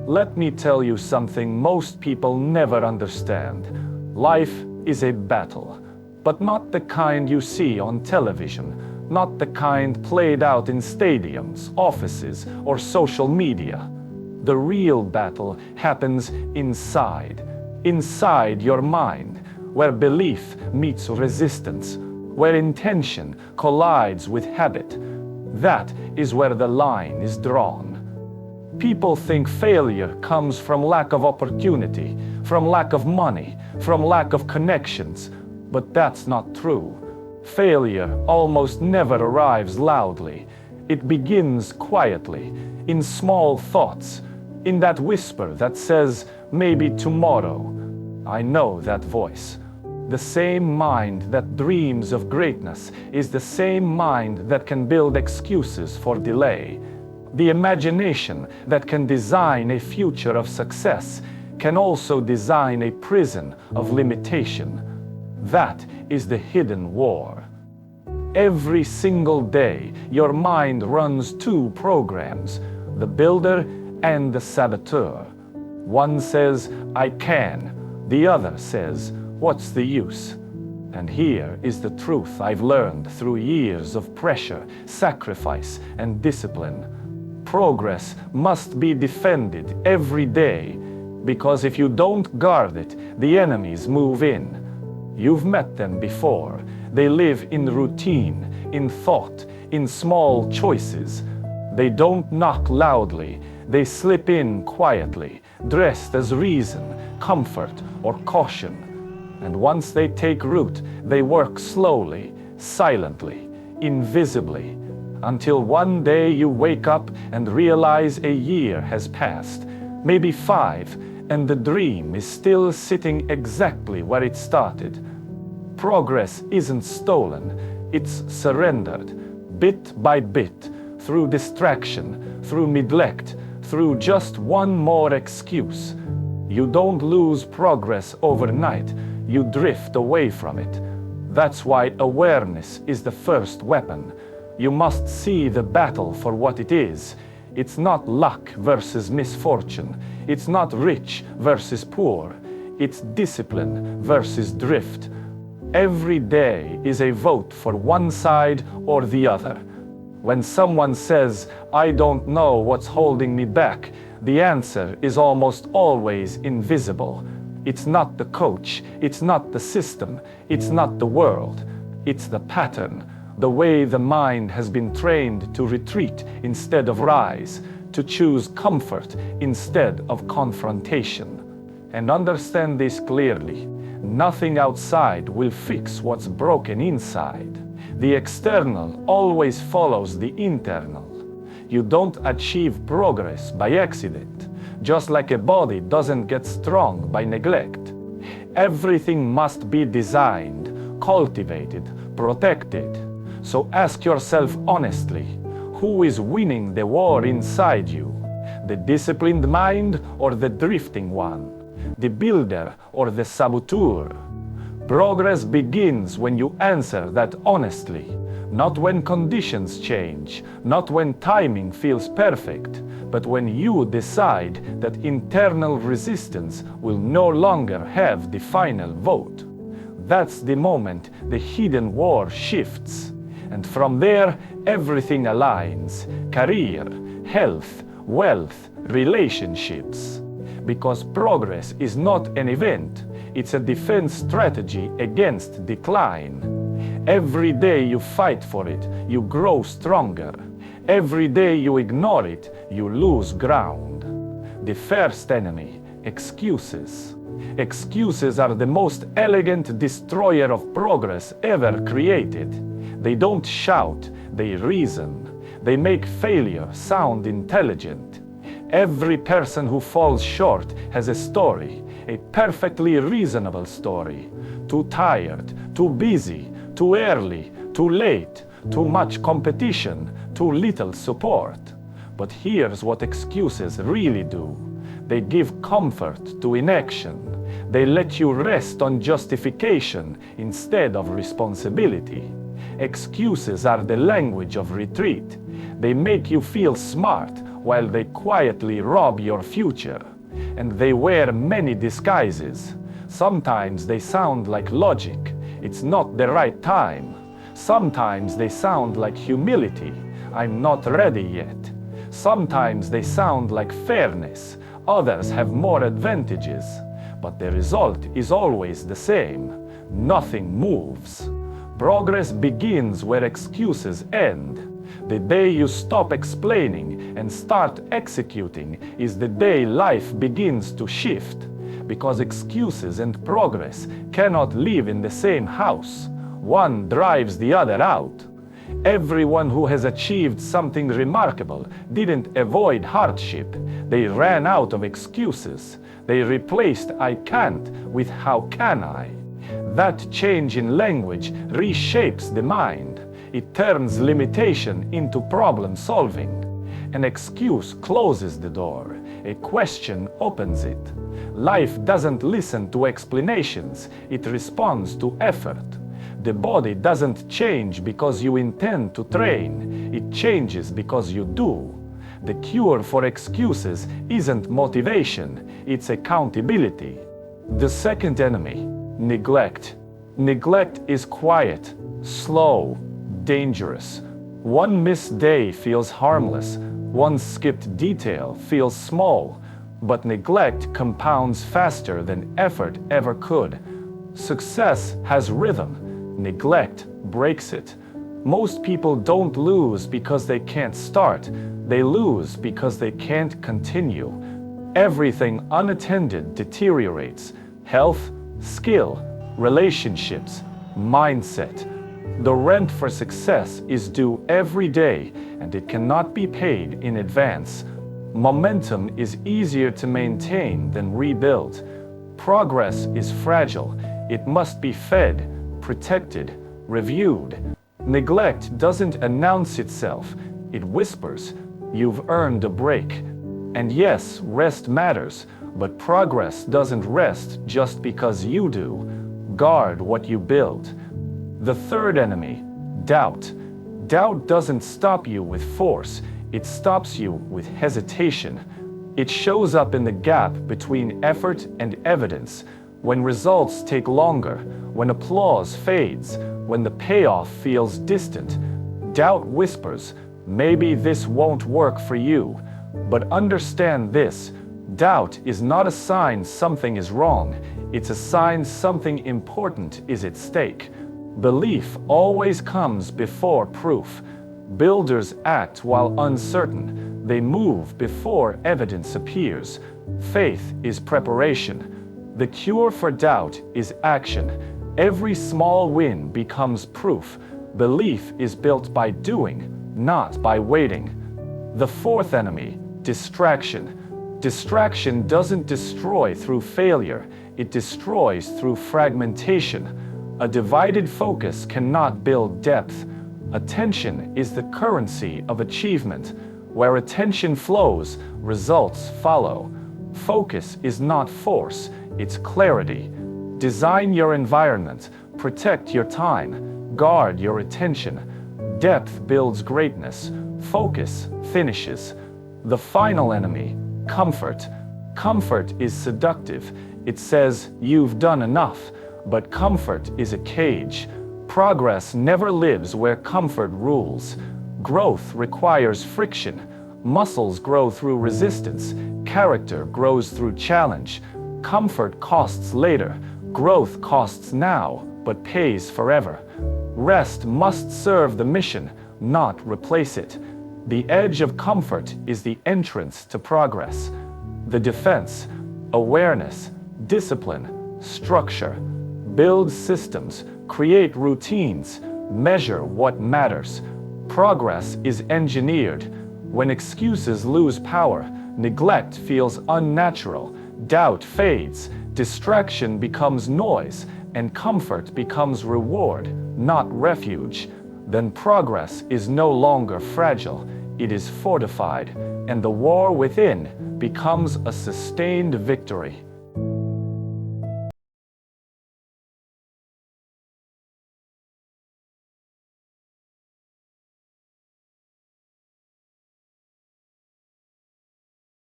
Let me tell you something most people never understand. Life is a battle, but not the kind you see on television, not the kind played out in stadiums, offices, or social media. The real battle happens inside your mind, where belief meets resistance, where intention collides with habit. That is where the line is drawn. People think failure comes from lack of opportunity, from lack of money, from lack of connections, but that's not true. Failure almost never arrives loudly. It begins quietly, in small thoughts, in that whisper that says, maybe tomorrow. I know that voice. The same mind that dreams of greatness is the same mind that can build excuses for delay. The imagination that can design a future of success can also design a prison of limitation. That is the hidden war. Every single day, your mind runs two programs, the builder and the saboteur. One says, I can. The other says, what's the use? And here is the truth I've learned through years of pressure, sacrifice, and discipline. Progress must be defended every day, because if you don't guard it, the enemies move in. You've met them before. They live in routine, in thought, in small choices. They don't knock loudly. They slip in quietly, dressed as reason, comfort, or caution. And once they take root, they work slowly, silently, invisibly, until one day you wake up and realize a year has passed, maybe 5, and the dream is still sitting exactly where it started. Progress isn't stolen, it's surrendered, bit by bit, through distraction, through neglect, through just one more excuse. You don't lose progress overnight, you drift away from it. That's why awareness is the first weapon. You must see the battle for what it is. It's not luck versus misfortune. It's not rich versus poor. It's discipline versus drift. Every day is a vote for one side or the other. When someone says, I don't know what's holding me back, the answer is almost always invisible. It's not the coach, it's not the system, it's not the world. It's the pattern, the way the mind has been trained to retreat instead of rise, to choose comfort instead of confrontation. And understand this clearly. Nothing outside will fix what's broken inside. The external always follows the internal. You don't achieve progress by accident, just like a body doesn't get strong by neglect. Everything must be designed, cultivated, protected. So ask yourself honestly, who is winning the war inside you? The disciplined mind or the drifting one? The builder or the saboteur? Progress begins when you answer that honestly, not when conditions change, not when timing feels perfect, but when you decide that internal resistance will no longer have the final vote. That's the moment the hidden war shifts. And from there, everything aligns. Career, health, wealth, relationships. Because progress is not an event, it's a defense strategy against decline. Every day you fight for it, you grow stronger. Every day you ignore it, you lose ground. The first enemy, excuses. Excuses are the most elegant destroyer of progress ever created. They don't shout, they reason. They make failure sound intelligent. Every person who falls short has a story, a perfectly reasonable story. Too tired, too busy, too early, too late, too much competition, too little support. But here's what excuses really do. They give comfort to inaction. They let you rest on justification instead of responsibility. Excuses are the language of retreat. They make you feel smart while they quietly rob your future. And they wear many disguises. Sometimes they sound like logic. It's not the right time. Sometimes they sound like humility. I'm not ready yet. Sometimes they sound like fairness. Others have more advantages. But the result is always the same. Nothing moves. Progress begins where excuses end. The day you stop explaining and start executing is the day life begins to shift. Because excuses and progress cannot live in the same house. One drives the other out. Everyone who has achieved something remarkable didn't avoid hardship. They ran out of excuses. They replaced "I can't" with "how can I?" That change in language reshapes the mind. It turns limitation into problem solving. An excuse closes the door. A question opens it. Life doesn't listen to explanations. It responds to effort. The body doesn't change because you intend to train. It changes because you do. The cure for excuses isn't motivation, it's accountability. The second enemy, neglect. Neglect is quiet, slow, dangerous. One missed day feels harmless. One skipped detail feels small. But neglect compounds faster than effort ever could. Success has rhythm. Neglect breaks it. Most people don't lose because they can't start. They lose because they can't continue. Everything unattended deteriorates. Health, skill, relationships, mindset. The rent for success is due every day, and it cannot be paid in advance. Momentum is easier to maintain than rebuild. Progress is fragile. It must be fed, protected, reviewed. Neglect doesn't announce itself. It whispers, "You've earned a break." And yes, rest matters, but progress doesn't rest just because you do. Guard what you build. The third enemy, doubt. Doubt doesn't stop you with force. It stops you with hesitation. It shows up in the gap between effort and evidence, when results take longer, when applause fades, when the payoff feels distant. Doubt whispers, "Maybe this won't work for you." But understand this, doubt is not a sign something is wrong. It's a sign something important is at stake. Belief always comes before proof. Builders act while uncertain. They move before evidence appears. Faith is preparation. The cure for doubt is action. Every small win becomes proof. Belief is built by doing, not by waiting. The fourth enemy, distraction. Distraction doesn't destroy through failure. It destroys through fragmentation. A divided focus cannot build depth. Attention is the currency of achievement. Where attention flows, results follow. Focus is not force, it's clarity. Design your environment, protect your time, guard your attention. Depth builds greatness, focus finishes. The final enemy, comfort. Comfort is seductive. It says, "You've done enough," but comfort is a cage. Progress never lives where comfort rules. Growth requires friction. Muscles grow through resistance. Character grows through challenge. Comfort costs later. Growth costs now, but pays forever. Rest must serve the mission, not replace it. The edge of comfort is the entrance to progress. The defense, awareness, discipline, structure. Build systems, create routines, measure what matters. Progress is engineered. When excuses lose power, neglect feels unnatural, doubt fades, distraction becomes noise, and comfort becomes reward, not refuge. Then progress is no longer fragile, it is fortified, and the war within becomes a sustained victory.